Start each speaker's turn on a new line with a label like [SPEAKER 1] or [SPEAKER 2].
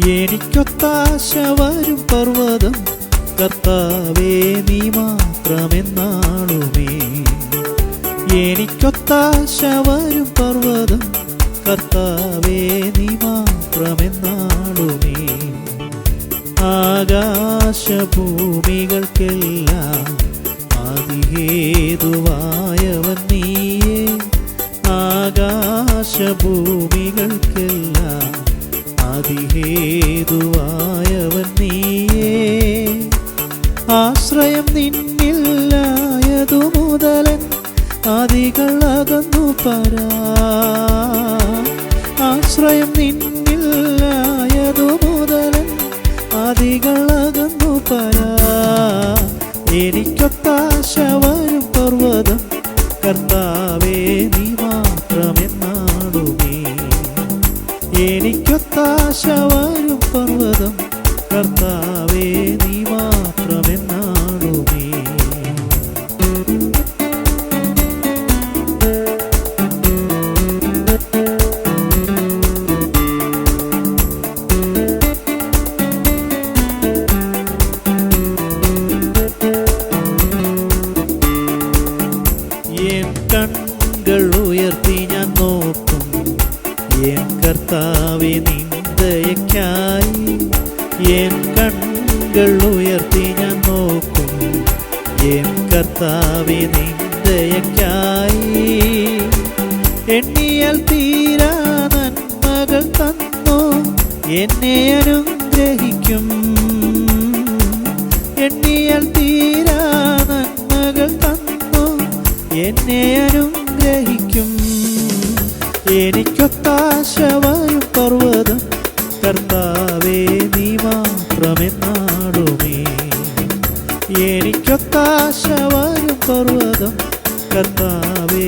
[SPEAKER 1] എനിക്കൊത്താശ വരും പർവ്വതം കർത്താവേ നീ മാത്രമെന്നാളുമേ. എനിക്കൊത്താശ വരും പർവ്വതം കർത്താവേ നീ മാത്രമെന്നാളുമേ. ആകാശഭൂമികൾക്കെല്ലാം ആദിഹേതുവായവൻ നീയേ. ആകാശഭൂമികൾക്കെല്ലാം ആദിഹേതുവായവൻ നീയേ. ആശ്രയം നിന്നില്ലായതു മുതലൻ ആദികൾ അകന്നു പരാ. ആശ്രയം നിന്നില്ലായതു മുതലൻ ആദികൾ അകന്നു പരാ. എനിക്കൊത്താശ വരും പർവ്വതം കർത്താവേ നീ മാത്രമെന്നാളുമേ. എനിക്കൊത്താശ വരും പർവ്വതം കർത്താവേ നീ മാത്രമെന്നാളുമേ. എൻ കണ്ണുകൾ ഉയർത്തി ഞാൻ നോക്കും എൻ കർത്താവേ നിന്ദയക്കായി. എൻ കണ്ണുകൾ ഉയർത്തി ഞാൻ നോക്കും എൻ കർത്താവേ നിന്ദയക്കായി. എണ്ണിയാൽ തീരാ നന്മകൾ തന്നോ എന്നെ അനുഗ്രഹിക്കും. എണ്ണിയാൽ തീരാ നന്മകൾ തന്നോ എന്നെ അനുഗ്രഹിക്കും. എനിക്കൊത്താശ വരും പർവ്വതം കർത്താവേ നീ മാത്രമെന്നാളുമേ. എനിക്കൊത്താശ വരും പർവ്വതം കർത്താവേ